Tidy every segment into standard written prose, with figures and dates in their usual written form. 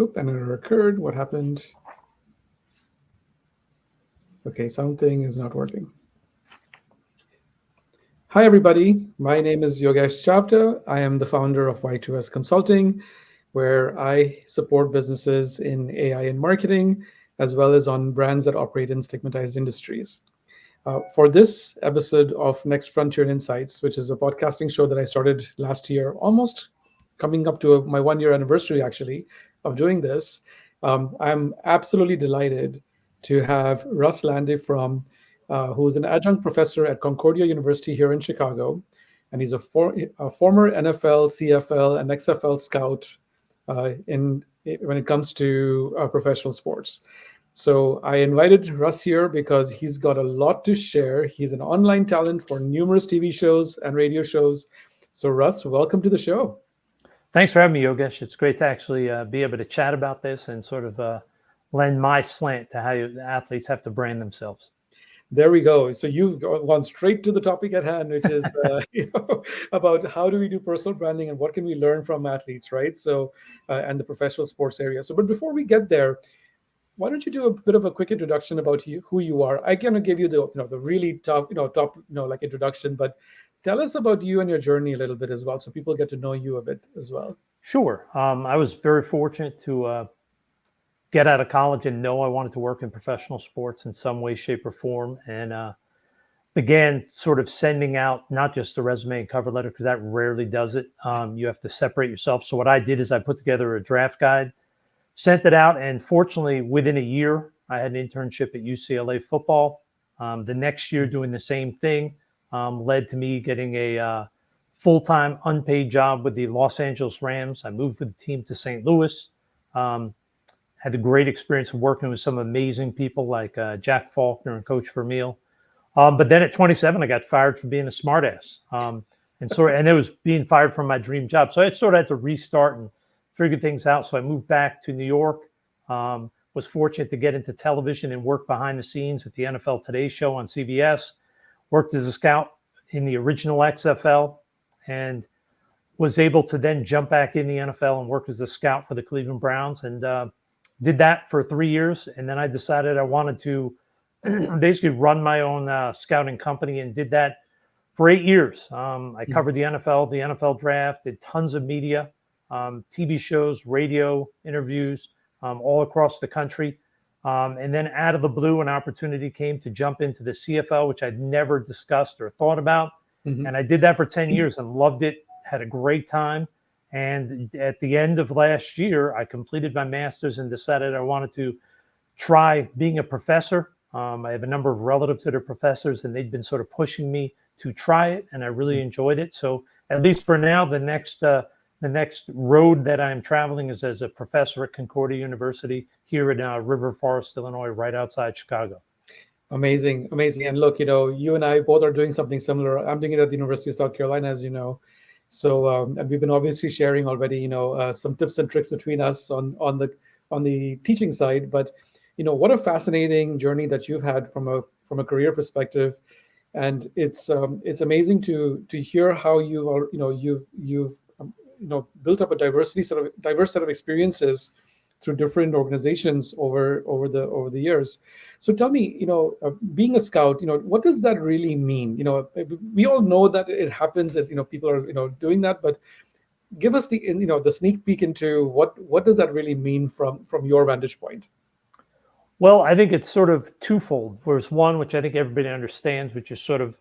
Oop, and it occurred. What happened? Okay, something is not working. Hi, everybody. My name is Yogesh Chavda. I am the founder of Y2S Consulting, where I support businesses in AI and marketing, as well as on brands that operate in stigmatized industries. For this episode of Next Frontier Insights, which is a podcasting show that I started last year, almost coming up to my 1 year anniversary actually of doing this, I'm absolutely delighted to have Russ Lande who's an adjunct professor at Concordia University here in Chicago, and he's a former NFL, CFL, and XFL scout in when it comes to professional sports. So I invited Russ here because he's got a lot to share. He's an online talent for numerous TV shows and radio shows. So Russ, welcome to the show. Thanks for having me, Yogesh. It's great to actually be able to chat about this and sort of lend my slant to how the athletes have to brand themselves. There we go. So you've gone straight to the topic at hand, which is about how do we do personal branding and what can we learn from athletes, right? So and the professional sports area. So, but before we get there, why don't you do a bit of a quick introduction about you, who you are? I can give you the really top like introduction, but tell us about you and your journey a little bit as well, so people get to know you a bit as well. Sure. I was very fortunate to get out of college and know I wanted to work in professional sports in some way, shape, or form, and began sort of sending out not just a resume and cover letter, because that rarely does it. You have to separate yourself. So what I did is I put together a draft guide, sent it out, and fortunately, within a year, I had an internship at UCLA football. The next year, doing the same thing led to me getting a full-time unpaid job with the Los Angeles Rams. I moved with the team to St. Louis. Had a great experience of working with some amazing people like Jack Faulkner and Coach Vermeil. But then at 27, I got fired for being a smartass. And it was being fired from my dream job. So I sort of had to restart and figure things out. So I moved back to New York, was fortunate to get into television and work behind the scenes at the NFL Today show on CBS, worked as a scout in the original XFL, and was able to then jump back in the NFL and work as a scout for the Cleveland Browns, and did that for 3 years. And then I decided I wanted to basically run my own scouting company, and did that for 8 years. I covered the NFL draft, did tons of media, TV shows, radio interviews, all across the country. And then out of the blue, an opportunity came to jump into the CFL, which I'd never discussed or thought about. Mm-hmm. And I did that for 10 years and loved it, had a great time. And at the end of last year, I completed my master's and decided I wanted to try being a professor. I have a number of relatives that are professors, and they'd been sort of pushing me to try it, and I really enjoyed it. So at least for now, the next road that I'm traveling is as a professor at Concordia University here in River Forest, Illinois, right outside Chicago. Amazing. And look, you and I both are doing something similar. I'm doing it at the University of South Carolina, as you know. So, and we've been obviously sharing already, some tips and tricks between us on the teaching side. But, what a fascinating journey that you've had from a career perspective, and it's amazing to hear how you've built up a diverse set of experiences through different organizations over the years. So tell me, being a scout, what does that really mean? We all know that it happens that people are doing that, but give us the sneak peek into what does that really mean from your vantage point? Well, I think it's sort of twofold. There's one, which I think everybody understands, which is sort of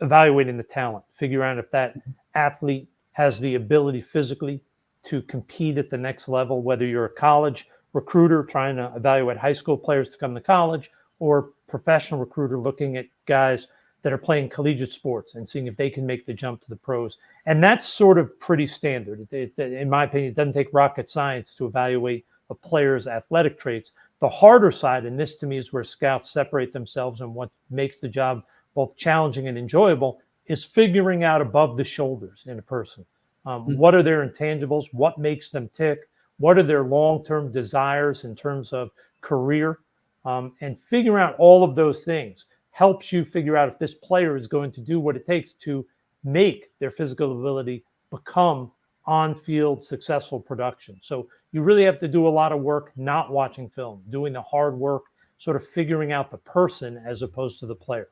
evaluating the talent, figure out if that athlete has the ability physically to compete at the next level, whether you're a college recruiter trying to evaluate high school players to come to college, or professional recruiter looking at guys that are playing collegiate sports and seeing if they can make the jump to the pros. And that's sort of pretty standard. In my opinion, it doesn't take rocket science to evaluate a player's athletic traits. The harder side, and this to me is where scouts separate themselves and what makes the job both challenging and enjoyable, is figuring out above the shoulders in a person. What are their intangibles? What makes them tick? What are their long-term desires in terms of career? And figuring out all of those things helps you figure out if this player is going to do what it takes to make their physical ability become on-field successful production. So you really have to do a lot of work not watching film, doing the hard work, sort of figuring out the person as opposed to the player.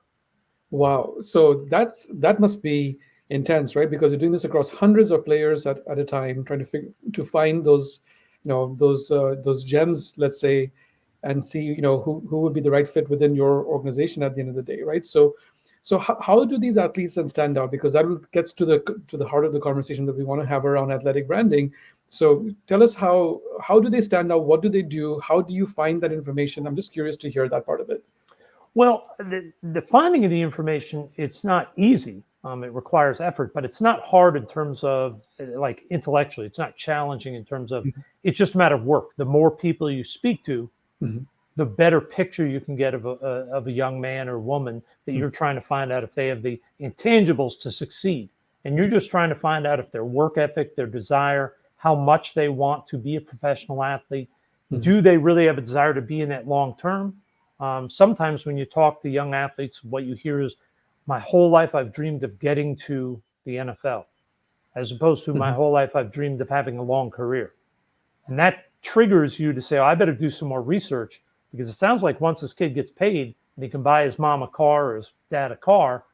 Wow. So that must be intense, right? Because you're doing this across hundreds of players at a time, trying to to find those, those gems, let's say, and see, who would be the right fit within your organization at the end of the day, right? So how do these athletes then stand out? Because gets to the heart of the conversation that we want to have around athletic branding. So tell us how do they stand out? What do they do? How do you find that information? I'm just curious to hear that part of it. Well, the finding of the information, it's not easy. It requires effort, but it's not hard in terms of like intellectually. It's not challenging in terms of, it's just a matter of work. The more people you speak to, Mhm. the better picture you can get of a young man or woman that you're trying to find out if they have the intangibles to succeed. And you're just trying to find out if their work ethic, their desire, how much they want to be a professional athlete, Mhm. do they really have a desire to be in that long term? Sometimes when you talk to young athletes, what you hear is, my whole life I've dreamed of getting to the NFL, as opposed to my Mhm. whole life I've dreamed of having a long career. And that triggers you to say, oh, I better do some more research, because it sounds like once this kid gets paid and he can buy his mom a car or his dad a car,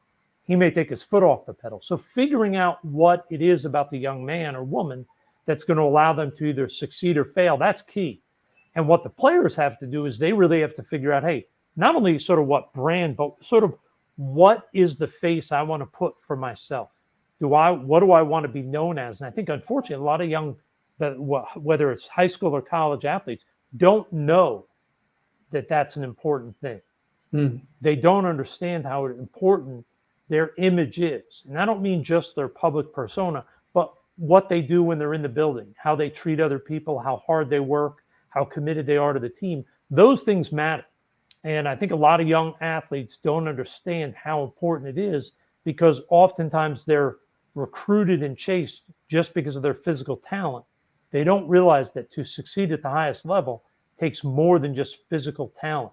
he may take his foot off the pedal. So figuring out what it is about the young man or woman that's going to allow them to either succeed or fail, that's key. And what the players have to do is they really have to figure out, hey, not only sort of what brand, but sort of what is the face I want to put for myself? What do I want to be known as? And I think unfortunately a lot of young, whether it's high school or college athletes, don't know that that's an important thing. Mhm. They don't understand how important their image is. And I don't mean just their public persona, but what they do when they're in the building, how they treat other people, how hard they work, how committed they are to the team. Those things matter. And I think a lot of young athletes don't understand how important it is, because oftentimes they're recruited and chased just because of their physical talent. They don't realize that to succeed at the highest level takes more than just physical talent.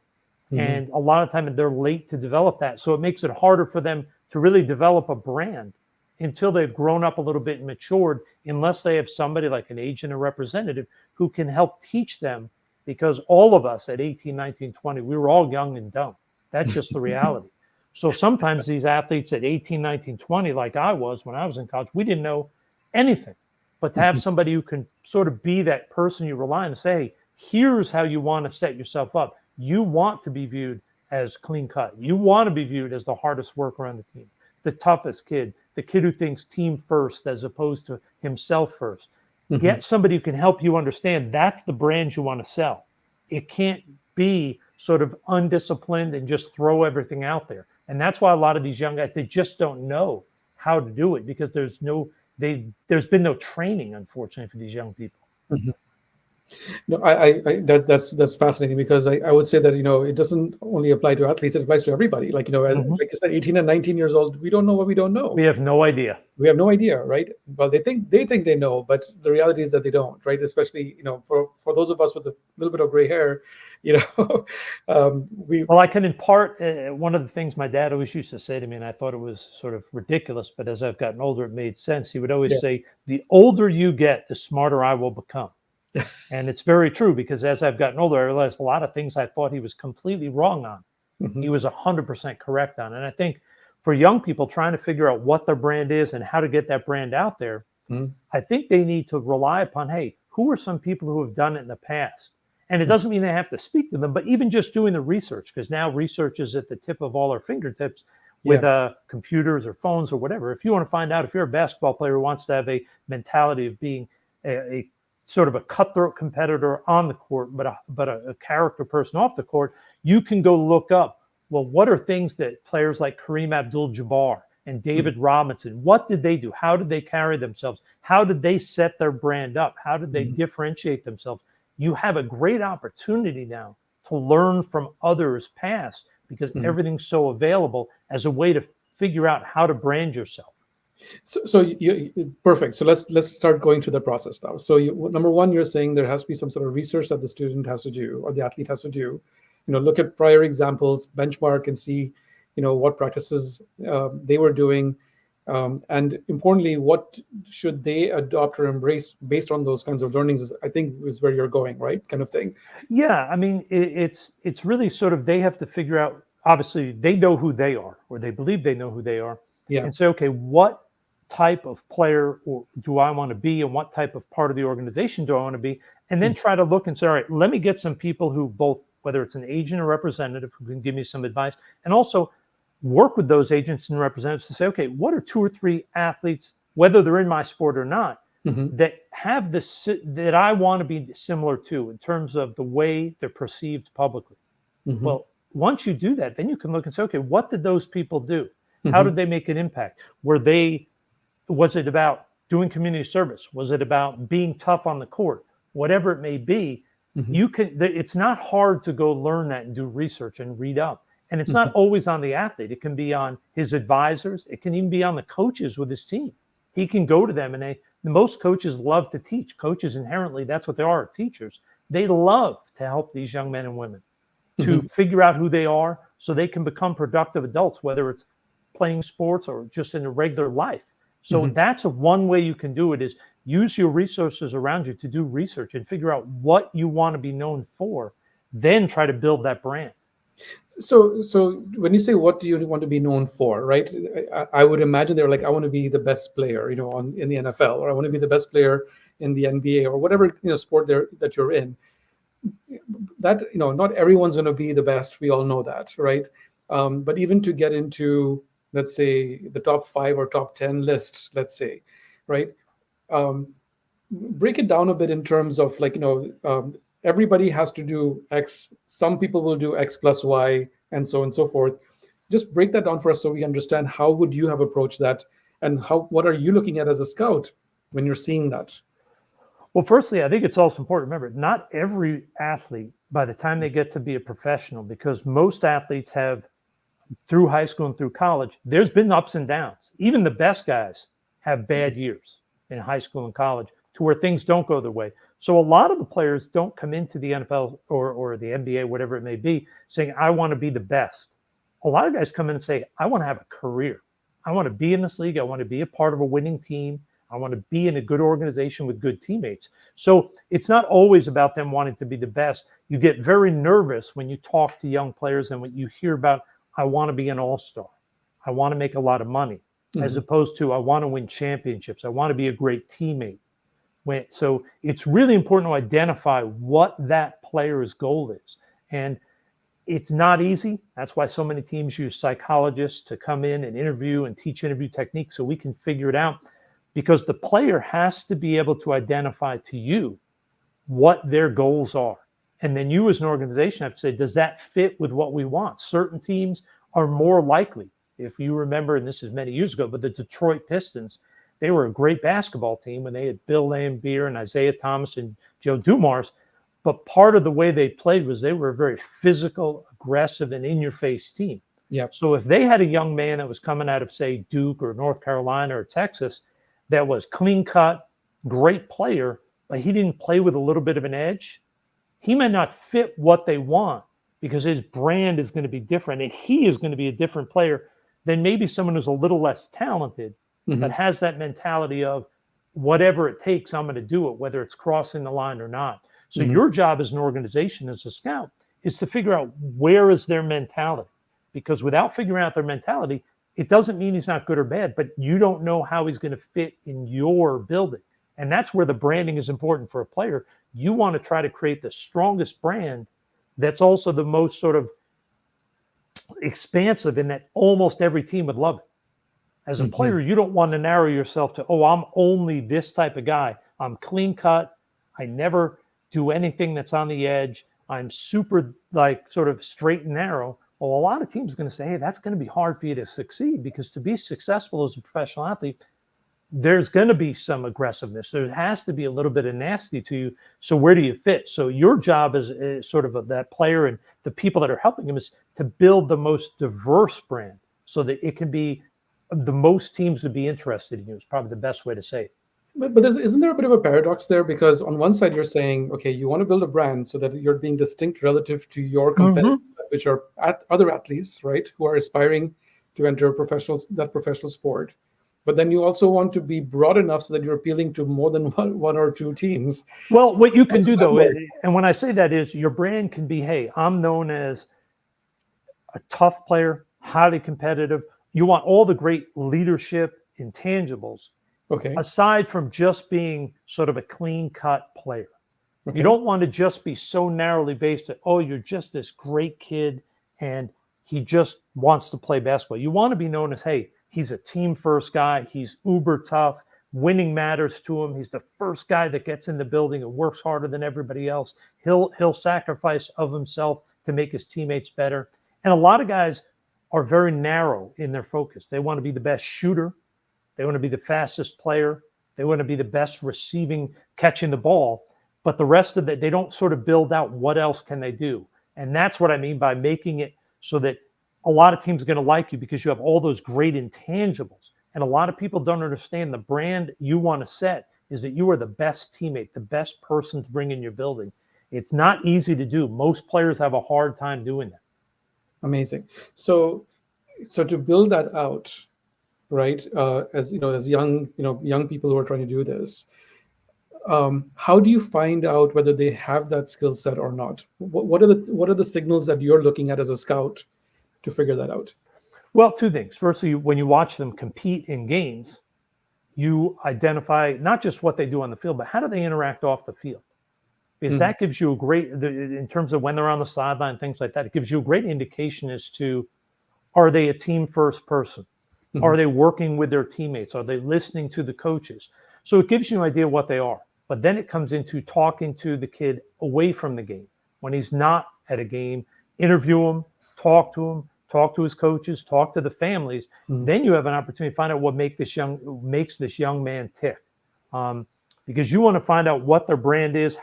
Mhm. And a lot of time they're late to develop that. So it makes it harder for them to really develop a brand until they've grown up a little bit and matured, unless they have somebody like an agent or representative who can help teach them, because all of us at 18, 19, 20, we were all young and dumb. That's just the reality. So sometimes these athletes at 18, 19, 20, like I was when I was in college, we didn't know anything. But to have Mhm. somebody who can sort of be that person you rely on to say, hey, here's how you want to set yourself up. You want to be viewed as clean cut. You want to be viewed as the hardest worker on the team, the toughest kid, the kid who thinks team first as opposed to himself first. Mhm. Get somebody who can help you understand that's the brand you want to sell. It can't be sort of undisciplined and just throw everything out there. And that's why a lot of these young guys, they just don't know how to do it, because there's been no training, unfortunately, for these young people. Mhm. No, that's fascinating, because I would say that it doesn't only apply to athletes; it applies to everybody. Like Mhm. like you said, 18 and 19 years old, we don't know what we don't know. We have no idea. We have no idea, right? Well, they think they know, but the reality is that they don't, right? Especially for those of us with a little bit of gray hair, you know, we Well, I can impart one of the things my dad always used to say to me, and I thought it was sort of ridiculous, but as I've gotten older, it made sense. He would always yeah. say, the older you get, the smarter I will become. And it's very true, because as I've gotten older, I realized a lot of things I thought he was completely wrong on, he Mhm. was 100% correct on. And I think for young people trying to figure out what their brand is and how to get that brand out there, Mhm. I think they need to rely upon, hey, who are some people who have done it in the past? And it Mhm. doesn't mean they have to speak to them, but even just doing the research, because now research is at the tip of all our fingertips with Yeah. computers or phones or whatever. If you want to find out if you're a basketball player who wants to have a mentality of being a sort of a cutthroat competitor on the court, but a character person off the court, you can go look up, well, what are things that players like Kareem Abdul-Jabbar and Mhm. David Robinson, what did they do? How did they carry themselves? How did they set their brand up? How did they Mhm. differentiate themselves? You have a great opportunity now to learn from others past, because Mhm. everything's so available as a way to figure out how to brand yourself. So perfect. So let's start going through the process now. So number one, you're saying there has to be some sort of research that the student has to do or the athlete has to do. Look at prior examples, benchmark, and see, what practices they were doing, And importantly, what should they adopt or embrace based on those kinds of learnings? I think is where you're going, right? Kind of thing. Yeah, I mean, it's really sort of they have to figure out. Obviously, they know who they are, or they believe they know who they are, Yeah. and say, okay, what type of player do I want to be, and what type of part of the organization do I want to be, and then try to look and say, all right, let me get some people who both, whether it's an agent or representative, who can give me some advice, and also work with those agents and representatives to say, okay, what are two or three athletes, whether they're in my sport or not, Hmm. that have this that I want to be similar to in terms of the way they're perceived publicly. Hmm. Well, once you do that, then you can look and say, okay, what did those people do? How did Hmm. they make an impact? Was it about doing community service? Was it about being tough on the court? Whatever it may be, Hmm. it's not hard to go learn that and do research and read up. And it's not Hmm. always on the athlete. It can be on his advisors. It can even be on the coaches with his team. He can go to them, and most coaches love to teach. Coaches inherently, that's what they are, teachers. They love to help these young men and women to Hmm. figure out who they are so they can become productive adults, whether it's playing sports or just in a regular life. So Hmm. that's one way you can do it is use your resources around you to do research and figure out what you want to be known for, then try to build that brand. So when you say what do you want to be known for, right? I would imagine they're like, I want to be the best player, on in the NFL, or I want to be the best player in the NBA, or whatever sport there that you're in. That not everyone's going to be the best. We all know that, right? But even to get into, let's say, the top 5 or top 10 list, let's say, right? Um, Break it down a bit in terms of, like, everybody has to do X. Some people will do X plus Y, and so on and so forth. Just break that down for us so we understand how would you have approached that, and what are you looking at as a scout when you're seeing that. Well, firstly, I think it's also important to remember not every athlete, by the time they get to be a professional, because most athletes have through high school and through college, there's been ups and downs. Even the best guys have bad years in high school and college to where things don't go their way. So a lot of the players don't come into the NFL or the NBA, whatever it may be, saying, I want to be the best. A lot of guys come in and say, I want to have a career. I want to be in this league. I want to be a part of a winning team. I want to be in a good organization with good teammates. So it's not always about them wanting to be the best. You get very nervous when you talk to young players and when you hear about, I want to be an all-star. I want to make a lot of money, as Hmm. opposed to I want to win championships. I want to be a great teammate. So it's really important to identify what that player's goal is. And it's not easy. That's why so many teams use psychologists to come in and interview and teach interview techniques so we can figure it out, because the player has to be able to identify to you what their goals are. And then you as an organization have to say, does that fit with what we want? Certain teams are more likely. If you remember, and this is many years ago, but the Detroit Pistons, they were a great basketball team when they had Bill Laimbeer and Isaiah Thomas and Joe Dumars. But part of the way they played was they were a very physical, aggressive, and in-your-face team. Yep. So if they had a young man that was coming out of, say, Duke or North Carolina or Texas that was clean cut, great player, but he didn't play with a little bit of an edge, he may not fit what they want because his brand is going to be different and he is going to be a different player than maybe someone who's a little less talented, but Hmm. has that mentality of whatever it takes, I'm going to do it, whether it's crossing the line or not. So Hmm. your job as an organization, as a scout, is to figure out where is their mentality. Because without figuring out their mentality, it doesn't mean he's not good or bad, but you don't know how he's going to fit in your building. And that's where the branding is important for a player. You want to try to create the strongest brand that's also the most sort of expansive in that almost every team would love it. As a Hmm. player, you don't want to narrow yourself to, oh, I'm only this type of guy. I'm clean cut. I never do anything that's on the edge. I'm super like sort of straight and narrow. Well, a lot of teams are going to say, hey, that's going to be hard for you to succeed, because to be successful as a professional athlete, there's going to be some aggressiveness. There has to be a little bit of nasty to you. So where do you fit? So your job is sort of that player and the people that are helping him is to build the most diverse brand so that it can be the most teams would be interested in you. Is probably the best way to say it. But isn't there a bit of a paradox there? Because on one side you're saying, okay, you want to build a brand so that you're being distinct relative to your competitors, Mm-hmm. which are other athletes, right, who are aspiring to enter that professional sport. but then you also want to be broad enough so that you're appealing to more than one or two teams. So Well, what you how can does do that though, work? and when I say that is your brand can be, hey, I'm known as a tough player, highly competitive. You want all the great leadership intangibles Okay. aside from just being sort of a clean cut player. You Okay. don't want to just be so narrowly based at, oh, you're just this great kid and he just wants to play basketball. You want to be known as, hey, he's a team first guy. He's uber tough. Winning matters to him. He's the first guy that gets in the building and works harder than everybody else. He'll sacrifice of himself to make his teammates better. And a lot of guys are very narrow in their focus. They want to be the best shooter. They want to be the fastest player. They want to be the best receiving, catching the ball. But the rest of it, they don't sort of build out what else can they do. And that's what I mean by making it so that a lot of teams are going to like you because you have all those great intangibles. And a lot of people don't understand the brand you want to set is that you are the best teammate, the best person to bring in your building. It's not easy to do. Most players have a hard time doing that. Amazing. So to build that out, right? As you know, as young people who are trying to do this, how do you find out whether they have that skill set or not? What are the signals that you're looking at as a scout to figure that out? Well, two things. Firstly, when you watch them compete in games, you identify not just what they do on the field, but how do they interact off the field? Because Mhm. that gives you a great, in terms of when they're on the sideline, things like that, it gives you a great indication as to are they a team first person? Are Mhm. they working with their teammates? Are they listening to the coaches? So it gives you an idea what they are. But then it comes into talking to the kid away from the game. When he's not at a game, interview him, talk to his coaches, talk to the families. Mhm. Then you have an opportunity to find out what makes this young man tick. Um, because you want to find out what their brand is,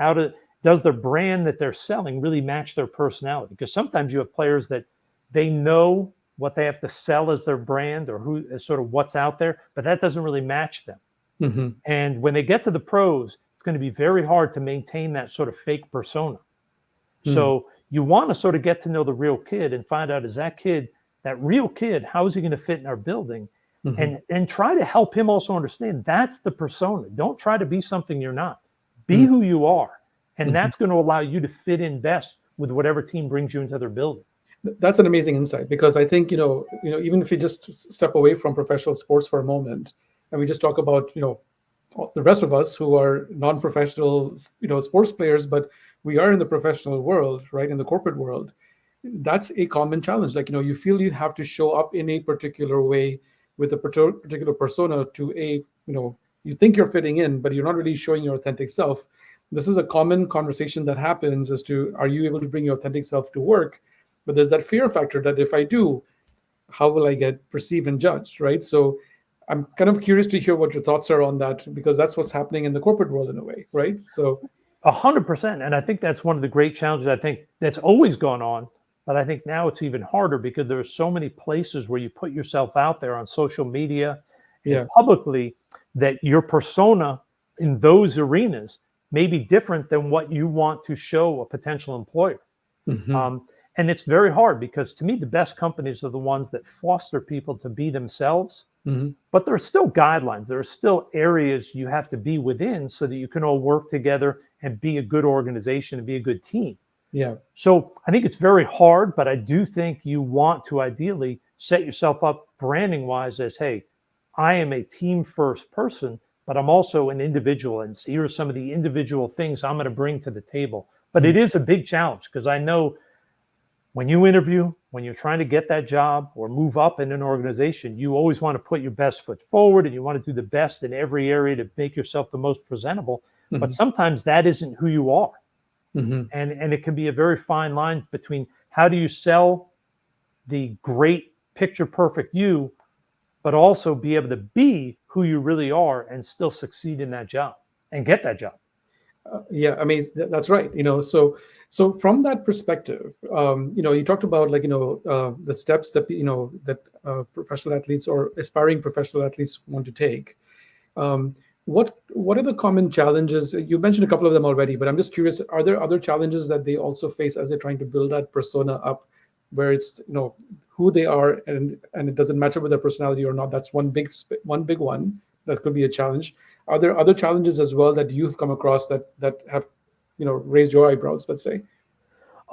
does their brand that they're selling really match their personality? Because sometimes you have players that they know what they have to sell as their brand or who is sort of what's out there, but that doesn't really match them. Mhm. And when they get to the pros, it's going to be very hard to maintain that sort of fake persona. Mhm. So you want to sort of get to know the real kid and find out is that real kid, how is he going to fit in our building? Mhm. And try to help him also understand that's the persona. Don't try to be something you're not. Be Mhm. who you are. And Mhm. that's going to allow you to fit in best with whatever team brings you into their building. That's an amazing insight because I think even if you just step away from professional sports for a moment and we just talk about the rest of us who are non-professional sports players, but we are in the professional world, right, in the corporate world. That's a common challenge. Like you feel you have to show up in a particular way with a particular persona to you think you're fitting in, but you're not really showing your authentic self. This is a common conversation that happens as to are you able to bring your authentic self to work, but there's that fear factor that if I do, how will I get perceived and judged, right? So I'm kind of curious to hear what your thoughts are on that because that's what's happening in the corporate world in a way, right? So 100%. And I think that's one of the great challenges I think that's always gone on. But I think now it's even harder because there are so many places where you put yourself out there on social media and yeah. publicly that your persona in those arenas may be different than what you want to show a potential employer. Hmm. Um, and it's very hard because to me, the best companies are the ones that foster people to be themselves, Hmm. but there are still guidelines. There are still areas you have to be within so that you can all work together and be a good organization and be a good team. Yeah. So I think it's very hard, but I do think you want to ideally set yourself up branding wise as, hey, I am a team first person, but I'm also an individual. And here are some of the individual things I'm going to bring to the table. But Mm. it is a big challenge because I know when you interview, when you're trying to get that job or move up in an organization, you always want to put your best foot forward and you want to do the best in every area to make yourself the most presentable. But Mhm. sometimes that isn't who you are. Mhm. And it can be a very fine line between how do you sell the great picture perfect you, but also be able to be who you really are and still succeed in that job and get that job. Yeah, I mean that's right. So from that perspective, you talked about like the steps that professional athletes or aspiring professional athletes want to take. Um, what are the common challenges? You mentioned a couple of them already, but I'm just curious: are there other challenges that they also face as they're trying to build that persona up where it's who they are, and it doesn't matter with their personality or not. That's one big one that could be a challenge. Are there other challenges as well that you've come across that have raised your eyebrows, let's say?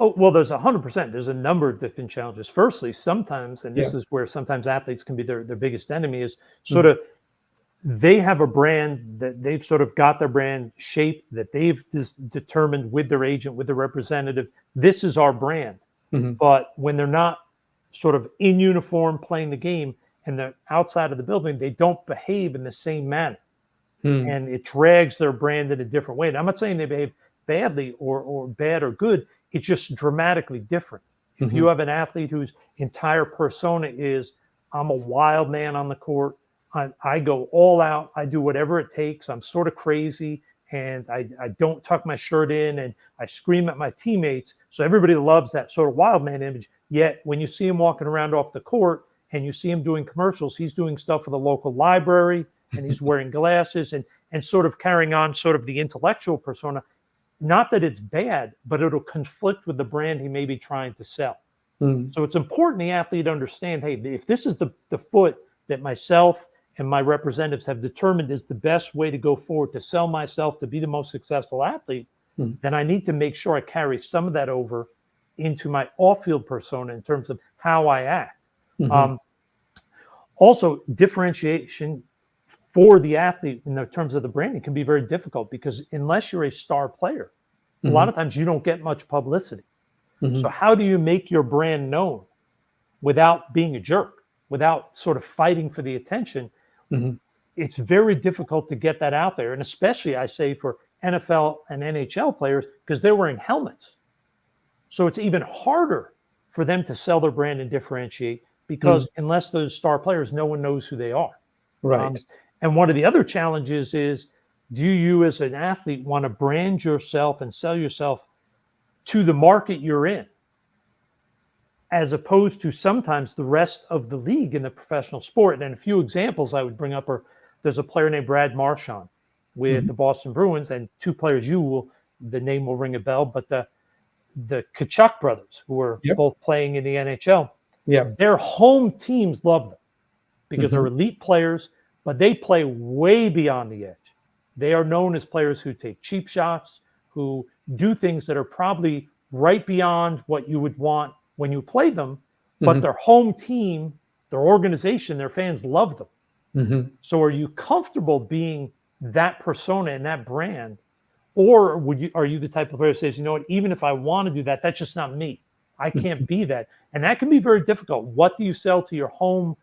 Oh, well, there's 100%. There's a number of different challenges. Firstly, sometimes, and Yeah. this is where sometimes athletes can be their biggest enemy, is sort Mhm. of they have a brand that they've sort of got their brand shape that they've determined with their agent, with the representative. This is our brand. Mhm. But when they're not sort of in uniform playing the game and they're outside of the building, they don't behave in the same manner. Mhm. And it drags their brand in a different way. And I'm not saying they behave badly or bad or good. It's just dramatically different. If you Mhm. have an athlete whose entire persona is, I'm a wild man on the court, I go all out, I do whatever it takes, I'm sort of crazy, and I don't tuck my shirt in, and I scream at my teammates. So everybody loves that sort of wild man image. Yet when you see him walking around off the court and you see him doing commercials, he's doing stuff for the local library, and he's wearing glasses and sort of carrying on sort of the intellectual persona. Not that it's bad, but it'll conflict with the brand he may be trying to sell. Mhm. So it's important the athlete understand, hey, if this is the foot that myself and my representatives have determined is the best way to go forward to sell myself to be the most successful athlete, Mhm. then I need to make sure I carry some of that over into my off-field persona in terms of how I act. Mhm. Um, Also, differentiation for the athlete in the terms of the branding can be very difficult because unless you're a star player, a lot Mhm. of times you don't get much publicity. So Mhm. how do you make your brand known without being a jerk, without sort of fighting for the attention? Mhm. It's very difficult to get that out there. And especially, I say, for NFL and NHL players, because they're wearing helmets. So it's even harder for them to sell their brand and differentiate because Mhm. unless those star players, no one knows who they are. Right. Um, and one of the other challenges is, do you as an athlete want to brand yourself and sell yourself to the market you're in, as opposed to sometimes the rest of the league in the professional sport? And a few examples I would bring up are, there's a player named Brad Marchand with Mhm. the Boston Bruins, and two players the name will ring a bell, but the Kachuk brothers, who are Yep. both playing in the NHL, Yep. their home teams love them because they're Mhm. elite players, but they play way beyond the edge. They are known as players who take cheap shots, who do things that are probably right beyond what you would want when you play them, but Mhm. their home team, their organization, their fans love them. Mhm. So are you comfortable being that persona and that brand? Or are you the type of player who says, you know what, even if I want to do that, that's just not me. I can't be that. And that can be very difficult. What do you sell to your home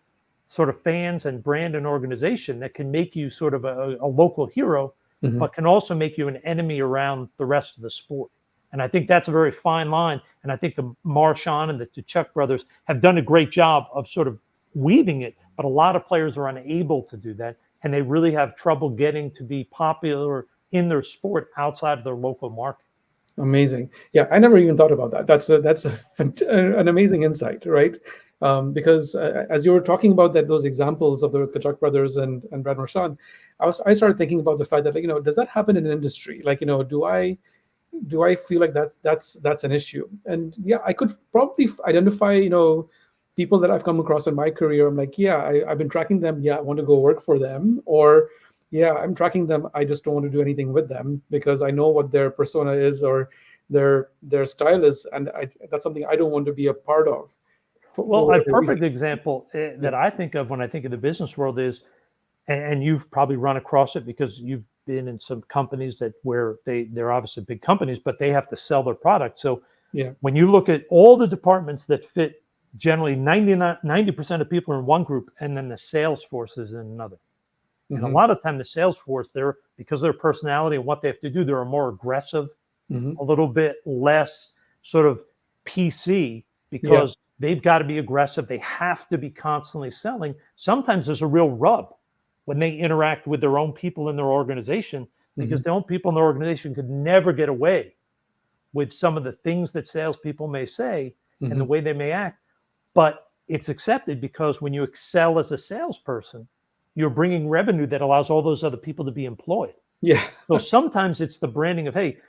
sort of fans and brand and organization that can make you sort of a local hero, Mhm. but can also make you an enemy around the rest of the sport? And I think that's a very fine line. And I think the Marchand and the Tuchuk brothers have done a great job of sort of weaving it. But a lot of players are unable to do that. And they really have trouble getting to be popular in their sport outside of their local market. Amazing. Yeah, I never even thought about that. An amazing insight, right? Because as you were talking about those examples of the Kachuk brothers and Brad Marchand, I started thinking about the fact that, like, does that happen in an industry? Like, do I feel like that's an issue? And yeah, I could probably identify, people that I've come across in my career. I'm like, yeah, I've been tracking them. Yeah, I want to go work for them. Or yeah, I'm tracking them. I just don't want to do anything with them because I know what their persona is or their style is, and that's something I don't want to be a part of for Well, a whatever reason. perfect example Yeah. that I think of when I think of the business world is, and you've probably run across it because you've been in some companies that where they're obviously big companies, but they have to sell their product. So Yeah. when you look at all the departments that fit, generally 90% of people are in one group, and then the sales force is in another. And a Hmm. lot of time, the sales force, they're because of their personality and what they have to do, they're more aggressive, Hmm. a little bit less sort of PC Yeah. because they've got to be aggressive. They have to be constantly selling. Sometimes there's a real rub when they interact with their own people in their organization because Hmm. their own people in their organization could never get away with some of the things that salespeople may say and the Hmm. way they may act. But it's accepted because when you excel as a salesperson, you're bringing revenue that allows all those other people to be employed. Yeah. So sometimes it's the branding of, hey,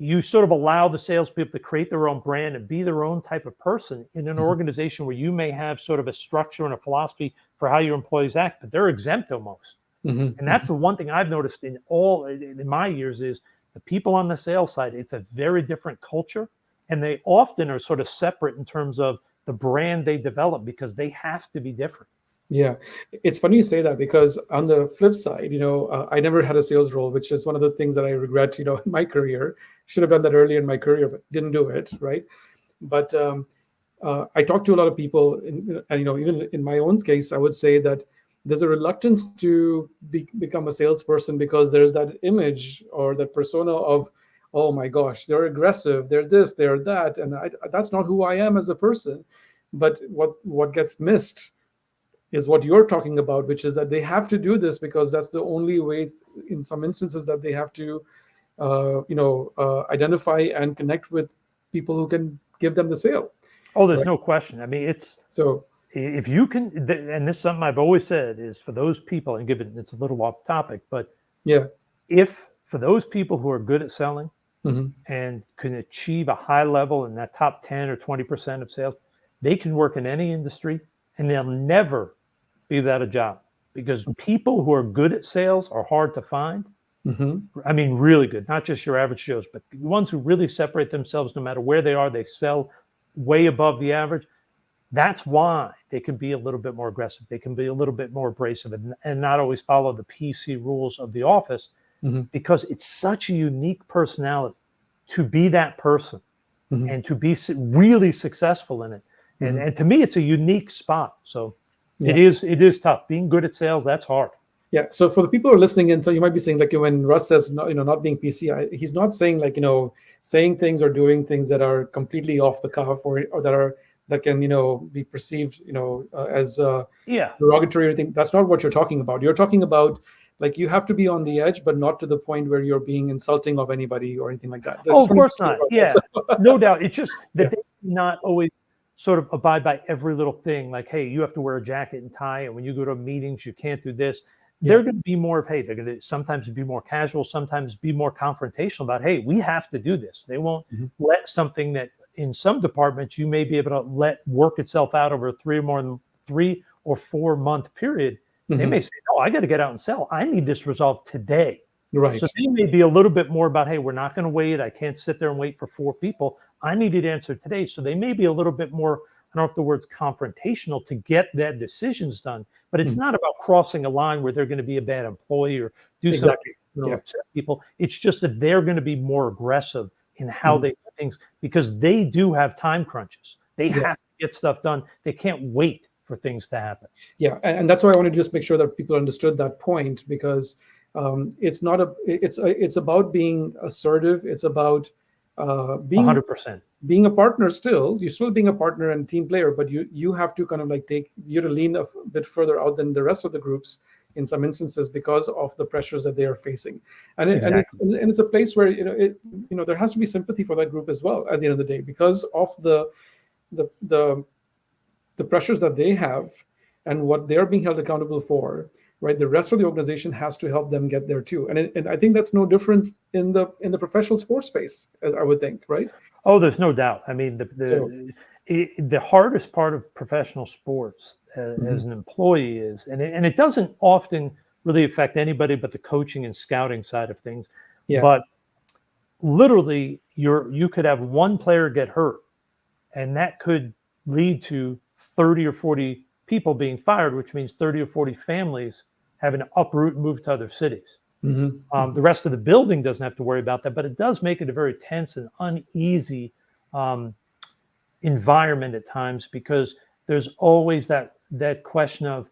you sort of allow the salespeople to create their own brand and be their own type of person in an organization where you may have sort of a structure and a philosophy for how your employees act, but they're exempt almost. And that's the one thing I've noticed in my years is the people on the sales side, it's a very different culture, and they often are sort of separate in terms of the brand they develop because they have to be different. Yeah, it's funny you say that because on the flip side, I never had a sales role, which is one of the things that I regret, in my career. Should have done that earlier in my career, but didn't do it, right? But I talk to a lot of people, and even in my own case, I would say that there's a reluctance to become a salesperson because there's that image or that persona of, oh my gosh, they're aggressive, they're this, they're that, and that's not who I am as a person. But what gets missed is what you're talking about, which is that they have to do this because that's the only way, in some instances, that they have to, identify and connect with people who can give them the sale. Oh, there's Right. no question. I mean, it's So if you can, and this is something I've always said is for those people, and given it's a little off topic, but yeah. if for those people who are good at selling Hmm. and can achieve a high level in that top 10 or 20% of sales, they can work in any industry and they'll never be without a job because people who are good at sales are hard to find. Hmm. I mean, really good, not just your average Joes, but the ones who really separate themselves no matter where they are, they sell way above the average. That's why they can be a little bit more aggressive. They can be a little bit more abrasive and not always follow the PC rules of the office Hmm. because it's such a unique personality to be that person Hmm. and to be really successful in it. Hmm. And to me, it's a unique spot. So Yeah. it is tough. Being good at sales, that's hard. Yeah. So for the people who are listening in, so you might be saying, like, when Russ says, no, not being PC, he's not saying, like, saying things or doing things that are completely off the cuff, or that can, be perceived, as Yeah. derogatory or anything. That's not what you're talking about. You're talking about, like, you have to be on the edge, but not to the point where you're being insulting of anybody or anything like that. I Oh, just of want to be course clear not. about Yeah, that. no doubt. It's just Yeah. that they do not always sort of abide by every little thing. Like, hey, you have to wear a jacket and tie, and when you go to meetings, you can't do this. Yeah. They're going to be more of, hey, they're going to sometimes be more casual, sometimes be more confrontational about, hey, we have to do this. They won't Mhm. let something that in some departments you may be able to let work itself out over a 3 or 4 month period. They Mhm. may say, no, I got to get out and sell. I need this resolved today. So Right. they may be a little bit more about, hey, we're not going to wait. I can't sit there and wait for 4 people. I need it answered today. So they may be a little bit more, I don't know if the word's confrontational to get that decisions done, but it's Mhm. not about crossing a line where they're going to be a bad employee or do something Exactly. to Yeah. upset people. It's just that they're going to be more aggressive in how Mhm. they do things because they do have time crunches. They Yeah. have to get stuff done. They can't wait for things to happen. Yeah, and that's why I wanted to just make sure that people understood that point, because it's not a it's about being assertive. It's about being 100%. being a partner. Still, you're still being a partner and team player, but you have to kind of, like, you to lean a bit further out than the rest of the groups in some instances because of the pressures that they are facing. Exactly. And it's a place where, there has to be sympathy for that group as well at the end of the day, because of the the the pressures that they have and what they're being held accountable for. Right, the rest of the organization has to help them get there too. And I think that's no different in the professional sports space, I would think. Right. Oh, there's no doubt. I mean, So. the hardest part of professional sports as Mhm. an employee is, and it doesn't often really affect anybody but the coaching and scouting side of things. Yeah. But literally, you could have one player get hurt, and that could lead to 30 or 40 people being fired, which means 30 or 40 families having to uproot and move to other cities. Mhm. The rest of the building doesn't have to worry about that, but it does make it a very tense and uneasy um, environment at times because there's always that question of,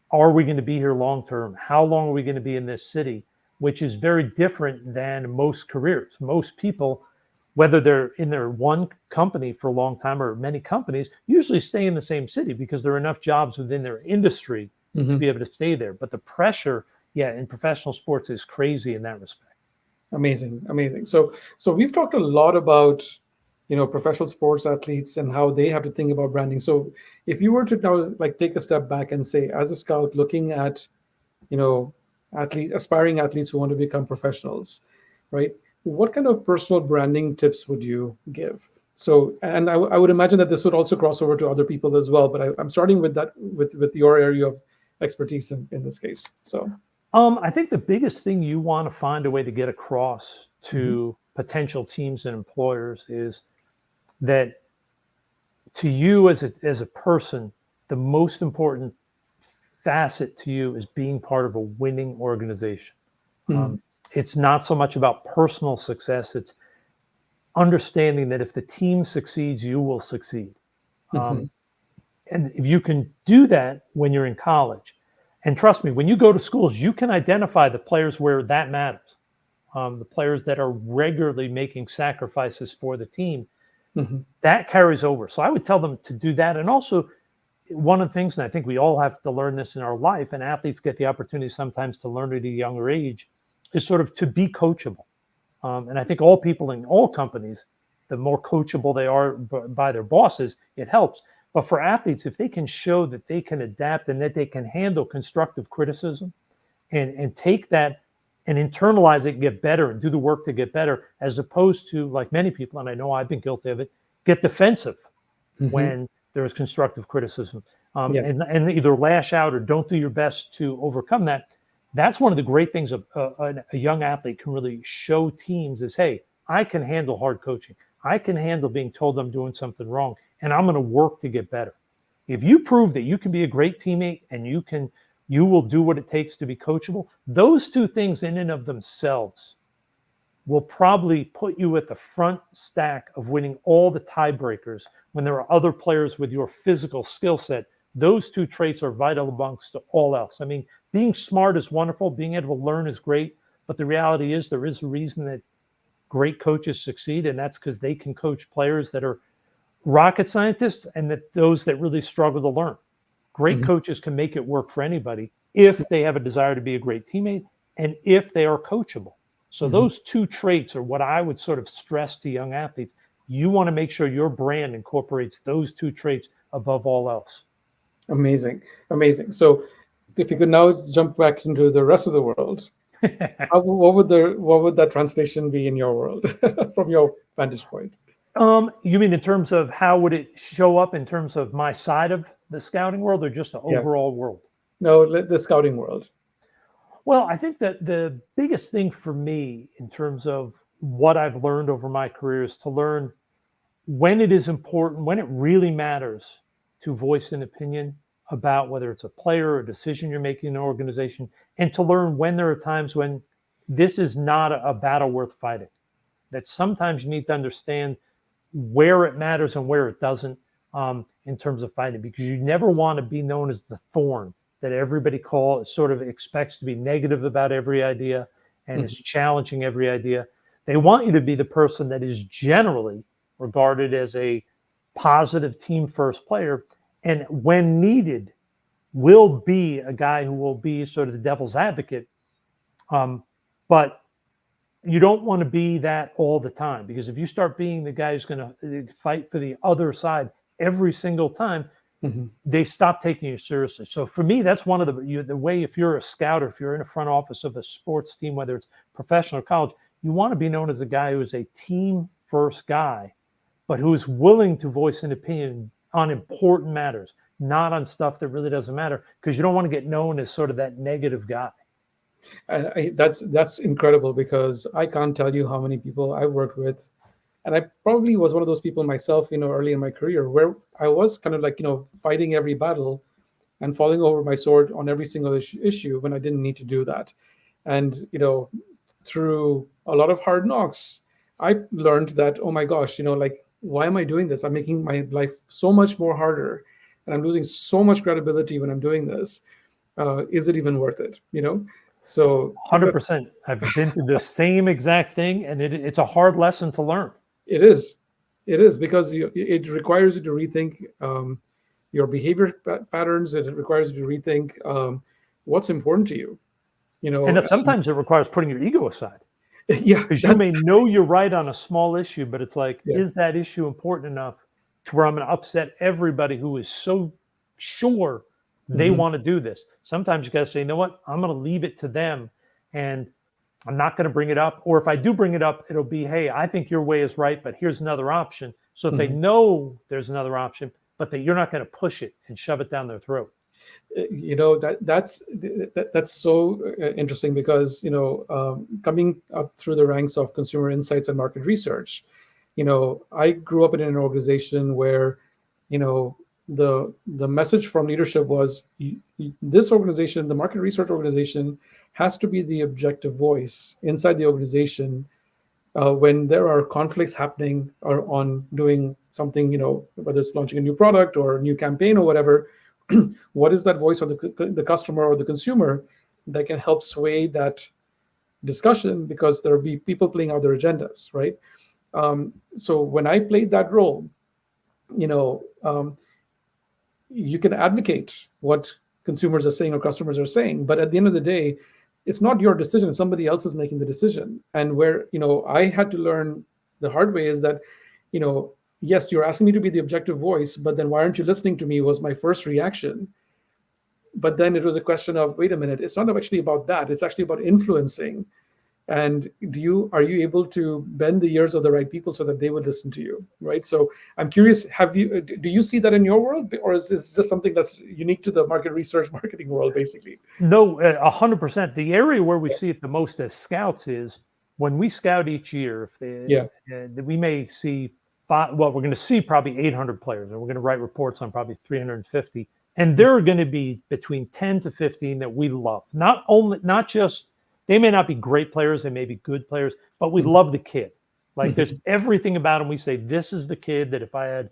are we going to be here long term? How long are we going to be in this city? Which is very different than most careers. Most people, whether they're in their one company for a long time or many companies, usually stay in the same city because there are enough jobs within their industry to be Mhm. able to stay there. But the pressure, yeah, in professional sports is crazy in that respect. Amazing, amazing. So we've talked a lot about, professional sports athletes and how they have to think about branding. So if you were to now, like, take a step back and say, as a scout looking at, aspiring athletes who want to become professionals, right? what kind of personal branding tips would you give? So, and I would imagine that this would also cross over to other people as well. But I'm starting with that with your area of expertise in this case. So, I think the biggest thing you want to find a way to get across mhm, to potential teams and employers is that to you as a person, the most important facet to you is being part of a winning organization. mhm, Um, it's not so much about personal success; it's understanding that if the team succeeds, you will succeed. mhm, Um, and if you can do that when you're in college, and trust me, when you go to schools, you can identify the players where that matters. The players that are regularly making sacrifices for the team, mhm, that carries over. So I would tell them to do that. And also, one of the things, and I think we all have to learn this in our life, and athletes get the opportunity sometimes to learn at a younger age, is sort of to be coachable. And I think all people in all companies, the more coachable they are by their bosses, it helps. But for athletes, if they can show that they can adapt and that they can handle constructive criticism and take that and internalize it, get better and do the work to get better, as opposed to, like many people, and I know I've been guilty of it, get defensive mhm. when there is constructive criticism, Yeah. and either lash out or don't do your best to overcome that. That's one of the great things a young athlete can really show teams is, hey, I can handle hard coaching. I can handle being told I'm doing something wrong, and I'm going to work to get better. If you prove that you can be a great teammate and you will do what it takes to be coachable, those two things in and of themselves will probably put you at the front stack of winning all the tiebreakers when there are other players with your physical skill set. Those two traits are vital amongst all else. I mean, being smart is wonderful, being able to learn is great, but the reality is there is a reason that great coaches succeed, and that's because they can coach players that are rocket scientists and that those that really struggle to learn. Great Mhm. coaches can make it work for anybody if they have a desire to be a great teammate and if they are coachable. So Mhm. those two traits are what I would sort of stress to young athletes. You want to make sure your brand incorporates those two traits above all else. Amazing, amazing. So, if you could now jump back into the rest of the world, what would that translation be in your world from your vantage point? You mean in terms of how would it show up in terms of my side of the scouting world or just the Yeah. overall world? No, the scouting world. Well, I think that the biggest thing for me in terms of what I've learned over my career is to learn when it is important, when it really matters to voice an opinion about whether it's a player or a decision you're making in an organization, and to learn when there are times when this is not a battle worth fighting. That sometimes you need to understand where it matters and where it doesn't, in terms of fighting, because you never want to be known as the thorn that everybody sort of expects to be negative about every idea and is Mhm. challenging every idea. They want you to be the person that is generally regarded as a positive team first player, and when needed will be a guy who will be sort of the devil's advocate. But you don't want to be that all the time, because if you start being the guy who's going to fight for the other side every single time, Mhm. they stop taking you seriously. So for me, that's one of the way, if you're a scout or if you're in a front office of a sports team, whether it's professional or college, you want to be known as a guy who is a team first guy, but who is willing to voice an opinion on important matters, not on stuff that really doesn't matter, because you don't want to get known as sort of that negative guy. That's incredible because I can't tell you how many people I've worked with, and I probably was one of those people myself, early in my career where I was kind of like, fighting every battle and falling over my sword on every single issue when I didn't need to do that. And through a lot of hard knocks, I learned that, oh my gosh, like, why am I doing this? I'm making my life so much more harder, and I'm losing so much credibility when I'm doing this. Is it even worth it? So that's 100%. I've been through the same exact thing, and it's a hard lesson to learn. it is, it is because it requires you to rethink your behavior patterns. It requires you to rethink what's important to you. You And know, that sometimes it requires putting your ego aside, yeah, because you that's may know you're right on a small issue, but it's like, yeah. is that issue important enough to where I'm going to upset everybody who is so sure they Hmm. want to do this? Sometimes you got to say, you know what? I'm going to leave it to them. And I'm not going to bring it up. Or if I do bring it up, it'll be, hey, I think your way is right, but here's another option. So if they Mhm. know there's another option, but that you're not going to push it and shove it down their throat. That's so interesting because coming up through the ranks of consumer insights and market research, I grew up in an organization where you know the message from leadership was this organization, the market research organization, has to be the objective voice inside the organization when there are conflicts happening or on doing something, whether it's launching a new product or a new campaign or whatever. What is that voice of the customer or the consumer that can help sway that discussion, because there'll be people playing out their agendas, right? So when I played that role, you know, um, you can advocate what consumers are saying or customers are saying, but at the end of the day, it's not your decision. Somebody else is making the decision. And where I had to learn the hard way is that, yes, you're asking me to be the objective voice, but then why aren't you listening to me? Was my first reaction. But then it was a question of, wait a minute, it's not actually about that. It's actually about influencing. And are you able to bend the ears of the right people so that they would listen to you, right? So I'm curious, do you see that in your world, or is this just something that's unique to the market research marketing world, basically? No, 100%. The area where we see it the most as scouts is when we scout each year. Yeah. We may see we're going to see probably 800 players, and we're going to write reports on probably 350, and there are going to be between 10 to 15 that we love. Not just they may not be great players, they may be good players, but we love the kid. Like there's everything about him. We say this is the kid that if I had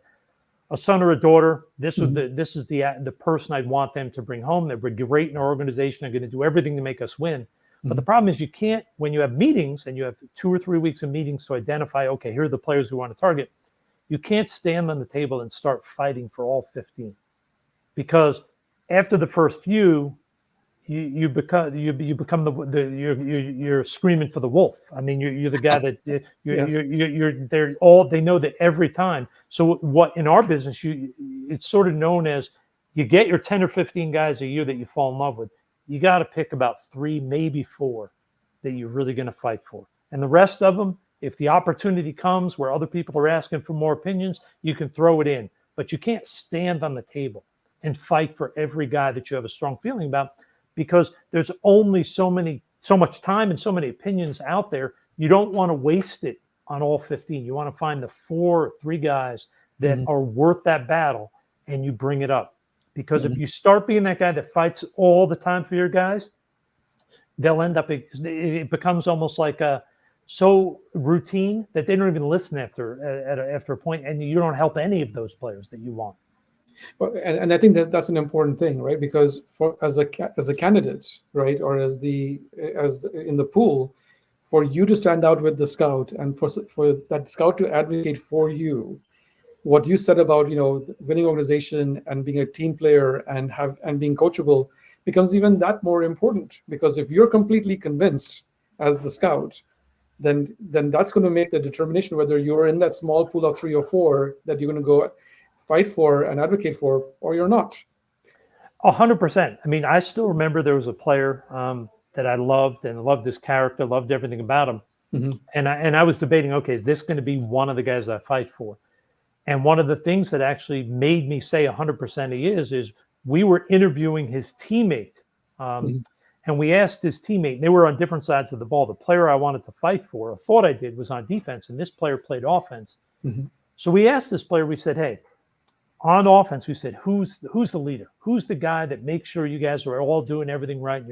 a son or a daughter, this is the person I'd want them to bring home. They're great in our organization. They're going to do everything to make us win. But the problem is you can't, when you have meetings and you have 2 or 3 weeks of meetings to identify, okay, here are the players we want to target. You can't stand on the table and start fighting for all 15, because after the first few, you become you're screaming for the wolf. I mean, you're the guy that they're all, they know that every time. So what in our business, it's sort of known as, you get your 10 or 15 guys a year that you fall in love with. You got to pick about 3, maybe 4 that you're really going to fight for, and the rest of them, if the opportunity comes where other people are asking for more opinions, you can throw it in. But you can't stand on the table and fight for every guy that you have a strong feeling about, because there's only so much time and so many opinions out there. You don't want to waste it on all 15. You want to find the 4 or 3 guys that are worth that battle, and you bring it up. Because if you start being that guy that fights all the time for your guys, they'll end up, it becomes almost like so routine that they don't even listen after a point, and you don't help any of those players that you want. Well, and I think that's an important thing, right? Because as a candidate, right, or in the pool, for you to stand out with the scout and for that scout to advocate for you, what you said about winning organization and being a team player and being coachable becomes even that more important, because if you're completely convinced as the scout, then that's going to make the determination whether you're in that small pool of 3 or 4 that you're going to go fight for and advocate for, or you're not. 100%. I mean, I still remember there was a player that I loved, and loved his character, loved everything about him. And I was debating, okay, is this going to be one of the guys I fight for? And one of the things that actually made me say 100% he is we were interviewing his teammate. And we asked his teammate, they were on different sides of the ball. The player I wanted to fight for, or thought I did, was on defense, and this player played offense. So we asked this player, we said, hey, on offense, we said, who's the leader? Who's the guy that makes sure you guys are all doing everything right?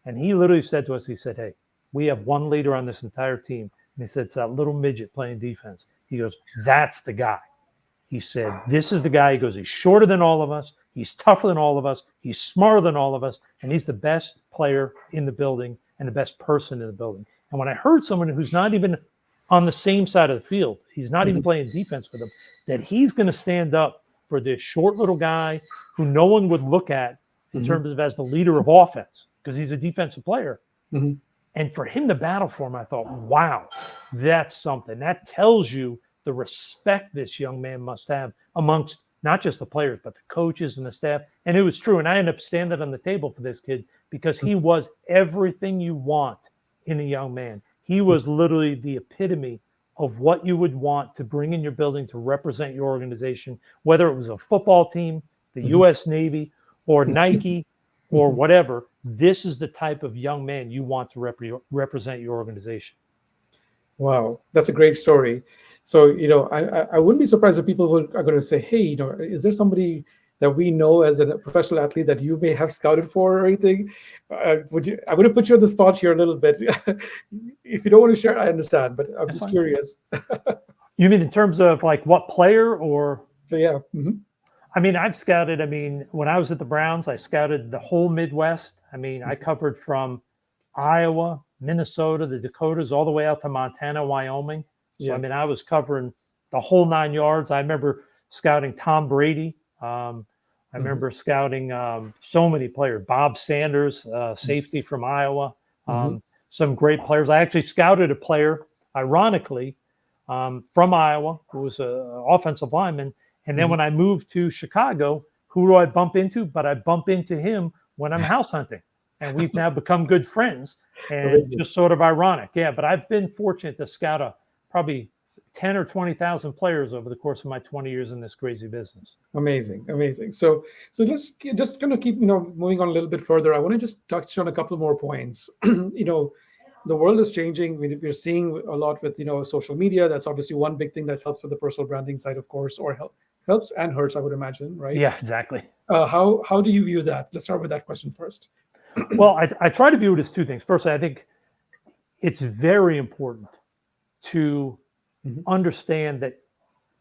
And he literally said to us, he said, hey, we have one leader on this entire team. And he said, it's that little midget playing defense. He goes, that's the guy. He said, this is the guy. He goes, he's shorter than all of us. He's tougher than all of us. He's smarter than all of us. And he's the best player in the building and the best person in the building. And when I heard someone who's not even on the same side of the field, he's not even playing defense with them, that he's going to stand up for this short little guy who no one would look at in terms of as the leader of offense, because he's a defensive player. And for him to battle for him, I thought, wow, that's something. That tells you the respect this young man must have amongst not just the players, but the coaches and the staff. And it was true. And I ended up standing on the table for this kid, because he was everything you want in a young man. He was literally the epitome of what you would want to bring in your building to represent your organization, whether it was a football team, the Mhm. US Navy, or Nike, or whatever. This is the type of young man you want to represent your organization. Wow, that's a great story. So, I wouldn't be surprised if people are going to say, "Hey, is there somebody that we know as a professional athlete that you may have scouted for or anything?" Would you? I'm going to put you on the spot here a little bit. If you don't want to share, I understand, but I'm That's just fine. curious. You mean in terms of like what player or? So, yeah. Mhm. I mean, I've scouted. I mean, when I was at the Browns, I scouted the whole Midwest. I mean, I covered from Iowa, Minnesota, the Dakotas, all the way out to Montana, Wyoming. So, I Yeah. mean, I was covering the whole 9 yards. I remember scouting Tom Brady. I Mhm. remember scouting so many players. Bob Sanders, safety from Iowa. Mhm. Some great players. I actually scouted a player, ironically, from Iowa, who was an offensive lineman. And then Mhm. when I moved to Chicago, who do I bump into? But I bump into him when I'm house hunting. And we've now become good friends, and Amazing. just sort of ironic. Yeah, but I've been fortunate to scout probably 10 or 20,000 players over the course of my 20 years in this crazy business. Amazing, amazing. So just gonna keep moving on a little bit further. I want to just touch on a couple more points. The world is changing. We're seeing a lot with social media. That's obviously one big thing that helps with the personal branding side, of course, or helps and hurts, I would imagine, right? Yeah, exactly. How do you view that? Let's start with that question first. Well, I try to view it as two things. First, I think it's very important to Hmm. understand that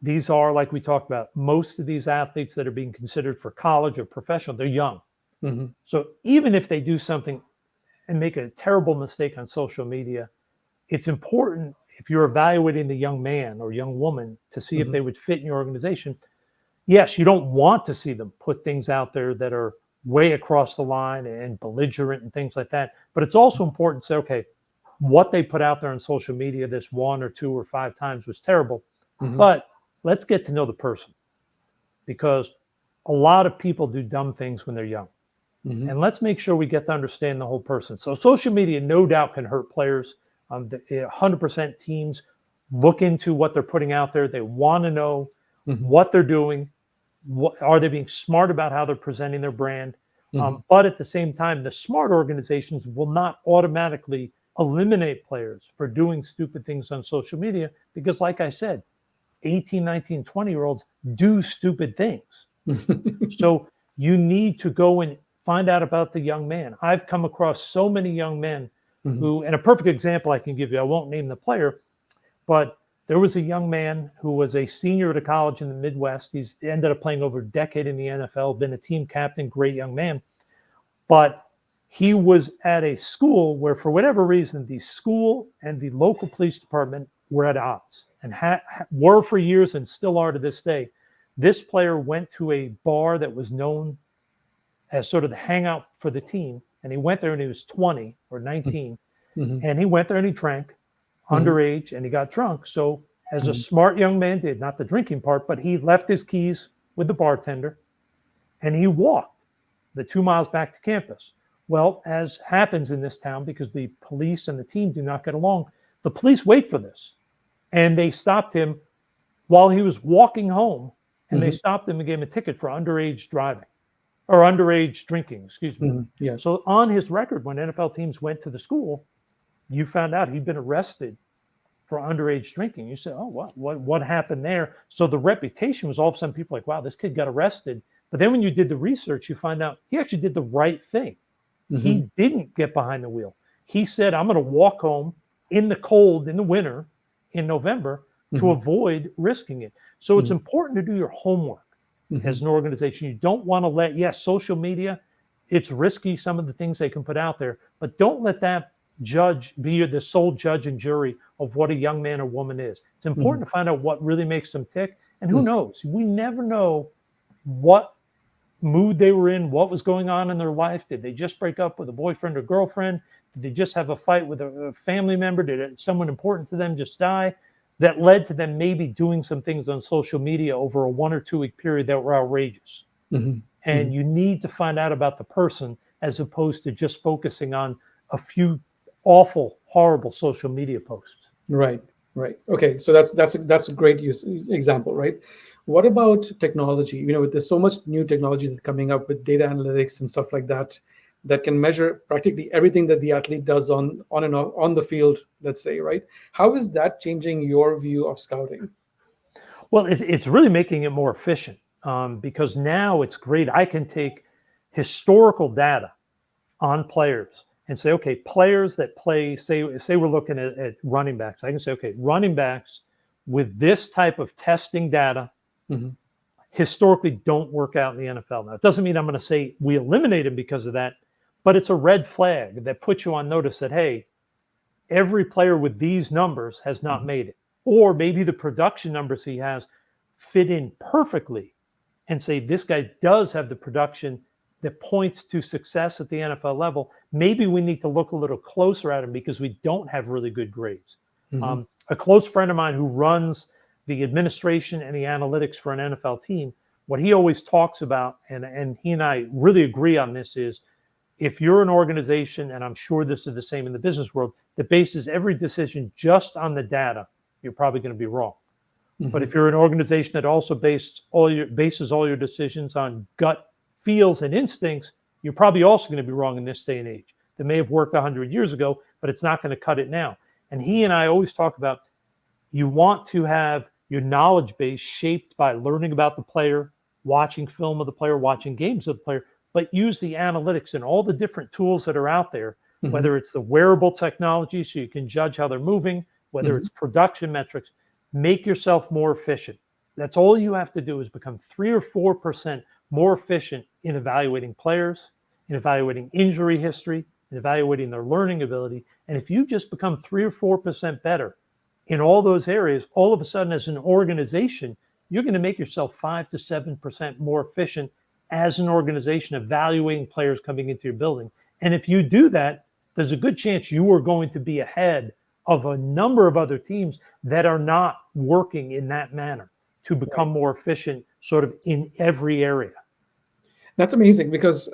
these are, like we talked about, most of these athletes that are being considered for college or professional, they're young. Hmm. So even if they do something and make a terrible mistake on social media, it's important if you're evaluating the young man or young woman to see if Hmm. they would fit in your organization. Yes, you don't want to see them put things out there that are way across the line and belligerent and things like that. But it's also important to say, okay, what they put out there on social media this 1 or 2 or 5 times was terrible, Hmm. but let's get to know the person, because a lot of people do dumb things when they're young. Hmm. And let's make sure we get to understand the whole person. So social media, no doubt, can hurt players. 100% teams look into what they're putting out there. They want to know Hmm. what they're doing. What are they being smart about how they're presenting their brand? Hmm. But at the same time, the smart organizations will not automatically eliminate players for doing stupid things on social media because, like I said, 18, 19, 20-year-olds do stupid things. So you need to go and find out about the young man. I've come across so many young men Hmm. who, and a perfect example I can give you, I won't name the player, but there was a young man who was a senior at a college in the Midwest. He's ended up playing over a decade in the NFL, been a team captain, great young man. But he was at a school where, for whatever reason, the school and the local police department were at odds and were for years and still are to this day. This player went to a bar that was known as sort of the hangout for the team. And he went there and he was 20 or 19. Hmm. And he went there and he drank Hmm. underage and he got drunk. So, as a Hmm. smart young man did, not the drinking part, but he left his keys with the bartender and he walked the 2 miles back to campus. Well, as happens in this town, because the police and the team do not get along, the police wait for this and they stopped him while he was walking home, and they Hmm. stopped him and gave him a ticket for underage driving or underage drinking, excuse me. Hmm. Yeah. So on his record, when NFL teams went to the school, you found out he'd been arrested for underage drinking. You said, "Oh, what happened there?" So the reputation was, all of a sudden people were like, "Wow, this kid got arrested." But then when you did the research, you find out he actually did the right thing. Hmm. He didn't get behind the wheel. He said, "I'm going to walk home in the cold in the winter in November to Hmm. avoid risking it." So it's Hmm. important to do your homework as Hmm. an organization. You don't want to let, yes, social media, it's risky, some of the things they can put out there, but don't let that judge be the sole judge and jury of what a young man or woman is. It's Hmm. important to find out what really makes them tick. And who knows? We never know what mood they were in, what was going on in their life. Did they just break up with a boyfriend or girlfriend? Did they just have a fight with a family member? Did someone important to them just die? That led to them maybe doing some things on social media over a 1 or 2 week period that were outrageous. Hmm. Hmm. And you need to find out about the person as opposed to just focusing on a few awful, horrible social media posts. Right, right. Okay, so that's a great example, right? What about technology? With there's so much new technology that's coming up with data analytics and stuff like that, that can measure practically everything that the athlete does on and on the field, let's say, right? How is that changing your view of scouting? Well, it's really making it more efficient because now it's great. I can take historical data on players and say, okay, players that play, say we're looking at running backs. I can say, okay, running backs with this type of testing data Hmm. historically don't work out in the NFL. Now, it doesn't mean I'm going to say we eliminate him because of that, but it's a red flag that puts you on notice that, hey, every player with these numbers has not Hmm. made it. Or maybe the production numbers he has fit in perfectly and say this guy does have the production that points to success at the NFL level. Maybe we need to look a little closer at him because we don't have really good grades. Hmm. A close friend of mine who runs the administration and the analytics for an NFL team, what he always talks about, and he and I really agree on this, is if you're an organization, and I'm sure this is the same in the business world, that bases every decision just on the data, you're probably going to be wrong. But Hmm. if you're an organization that also bases all your decisions on gut feels and instincts, you're probably also going to be wrong in this day and age. That may have worked 100 years ago, but it's not going to cut it now. And he and I always talk about you want to have your knowledge base shaped by learning about the player, watching film of the player, watching games of the player, but use the analytics and all the different tools that are out there, Hmm. whether it's the wearable technology so you can judge how they're moving, whether Hmm. it's production metrics, make yourself more efficient. That's all you have to do is become 3 or 4% more efficient in evaluating players, in evaluating injury history, in evaluating their learning ability. And if you just become 3 or 4% better in all those areas, all of a sudden, as an organization, you're going to make yourself 5 to 7% more efficient as an organization evaluating players coming into your building. And if you do that, there's a good chance you are going to be ahead of a number of other teams that are not working in that manner to become Right. more efficient sort of in every area. That's amazing because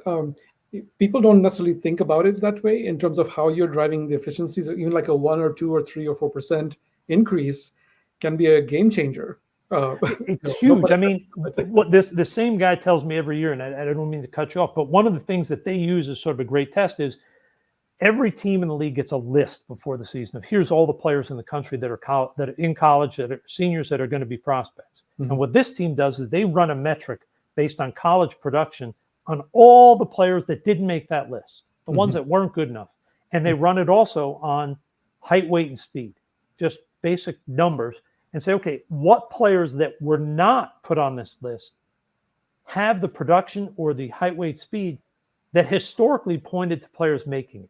people don't necessarily think about it that way in terms of how you're driving the efficiencies. Even like a 1 or 2 or 3 or 4% increase can be a game changer. It's No pun huge. I mean, intended. what this the same guy tells me every year, and I don't mean to cut you off, but one of the things that they use as sort of a great test is every team in the league gets a list before the season of here's all the players in the country that are in college, that are seniors, that are going to be prospects. And Mhm. what this team does is they run a metric based on college production on all the players that didn't make that list, the ones Mhm. that weren't good enough. And they run it also on height, weight, and speed, just basic numbers, and say, okay, what players that were not put on this list have the production or the height, weight, speed that historically pointed to players making it.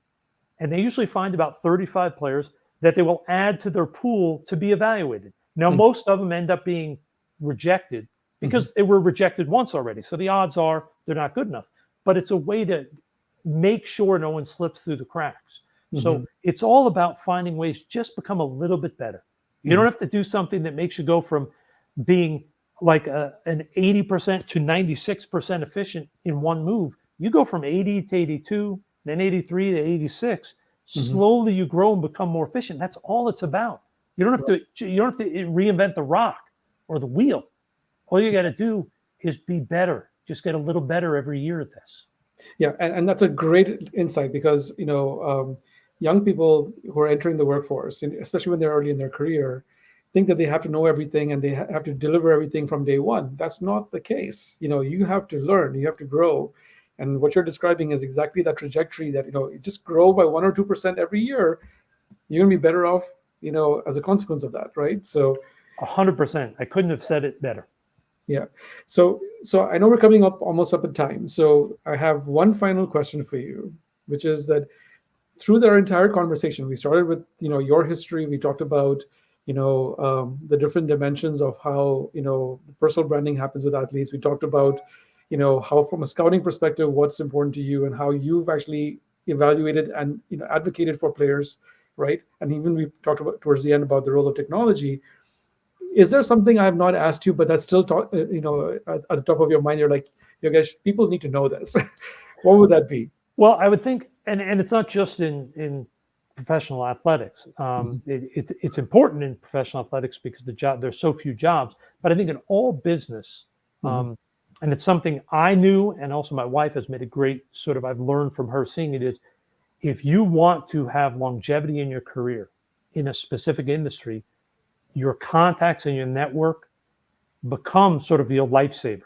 And they usually find about 35 players that they will add to their pool to be evaluated. Now, Mhm. most of them end up being rejected Mhm. because they were rejected once already. So the odds are they're not good enough. But it's a way to make sure no one slips through the cracks. So Mhm. it's all about finding ways to just become a little bit better. You don't Mhm. have to do something that makes you go from being like an 80% to 96% efficient in one move. You go from 80 to 82, then 83 to 86. Mhm. Slowly you grow and become more efficient. That's all it's about. You don't have to reinvent the rock or the wheel. All you got to do is be better. Just get a little better every year at this. Yeah, and that's a great insight because young people who are entering the workforce, and especially when they're early in their career, think that they have to know everything and they have to deliver everything from day one. That's not the case. You have to learn, you have to grow, and what you're describing is exactly that trajectory that you just grow by 1 or 2% every year. You're gonna be better off, as a consequence of that, right? So 100%. I couldn't have said it better. yeah. So I know we're coming up almost up at time. So I have one final question for you, which is that through their entire conversation, we started with your history. We talked about the different dimensions of how the personal branding happens with athletes. We talked about how from a scouting perspective, what's important to you and how you've actually evaluated and advocated for players, right? And even we talked about towards the end about the role of technology. Is there something I have not asked you, but that's still at the top of your mind? You're like, you guys, people need to know this. What would that be? Well, I would think, and it's not just in professional athletics. Mhm. It's important in professional athletics because there's so few jobs. But I think in all business, Mhm. um, and it's something I knew, and also my wife has made a great sort of I've learned from her seeing it is if you want to have longevity in your career in a specific industry, your contacts and your network become sort of your lifesaver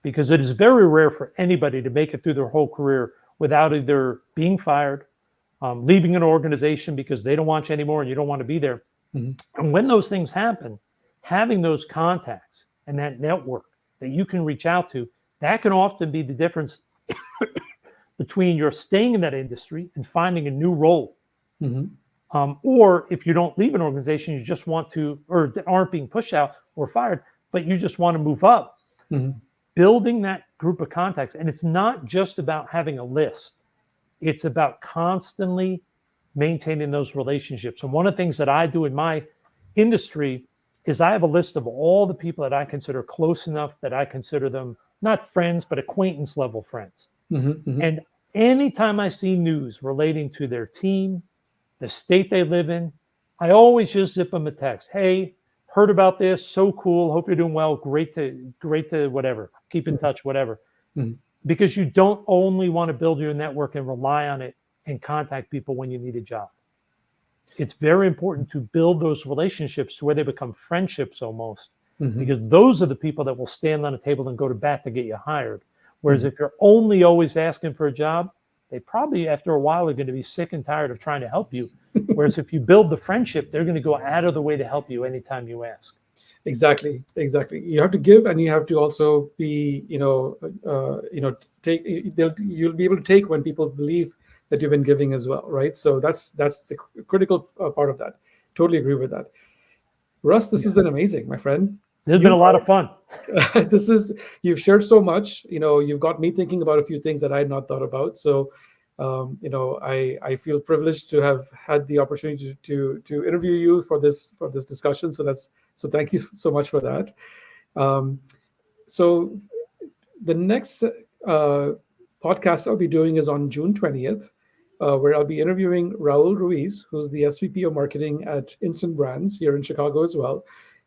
because it is very rare for anybody to make it through their whole career without either being fired, leaving an organization because they don't want you anymore and you don't want to be there. Mhm. And when those things happen, having those contacts and that network that you can reach out to, that can often be the difference between your staying in that industry and finding a new role. Mhm. Or if you don't leave an organization, you just want to, or aren't being pushed out or fired, but you just want to move up, Mhm. building that group of contacts. And it's not just about having a list, it's about constantly maintaining those relationships. And one of the things that I do in my industry is I have a list of all the people that I consider close enough that I consider them not friends, but acquaintance level friends. Mhm. Mhm. And anytime I see news relating to their team, the state they live in, I always just zip them a text. Hey, heard about this. So cool. Hope you're doing well. Great to whatever. Keep in touch, whatever. Mhm. Because you don't only want to build your network and rely on it and contact people when you need a job. It's very important to build those relationships to where they become friendships almost, Mhm. because those are the people that will stand on a table and go to bat to get you hired. Whereas Mhm. if you're only always asking for a job, they probably after a while are going to be sick and tired of trying to help you. Whereas if you build the friendship, they're going to go out of the way to help you anytime you ask. Exactly, exactly. You have to give, and you have to also be, take. You'll be able to take when people believe that you've been giving as well, right? So that's the critical part of that. Totally agree with that. Russ, this has Yeah. been amazing, my friend. This has been You a lot of fun. this is you've shared so much. You've got me thinking about a few things that I had not thought about. So I feel privileged to have had the opportunity to interview you for this discussion. So thank you so much for that. um, so the next podcast I'll be doing is on June 20th, where I'll be interviewing Raul Ruiz, who's the SVP of marketing at Instant Brands here in Chicago as well.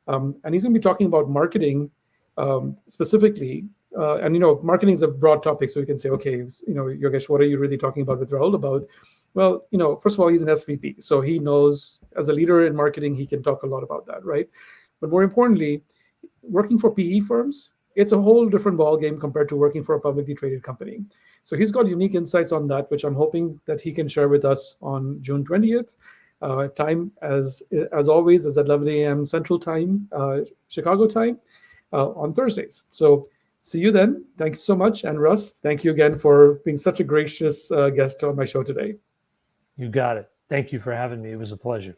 And he's going to be talking about marketing specifically. And marketing is a broad topic, so you can say, okay, Yogesh, what are you really talking about with Raul about? Well, first of all, he's an SVP, so he knows as a leader in marketing, he can talk a lot about that, right? But more importantly, working for PE firms, it's a whole different ball game compared to working for a publicly traded company. So he's got unique insights on that, which I'm hoping that he can share with us on June 20th. Time, as always, is at 11 a.m. Central Time, Chicago time, on Thursdays. So see you then. Thank you so much. And Russ, thank you again for being such a gracious guest on my show today. You got it. Thank you for having me. It was a pleasure.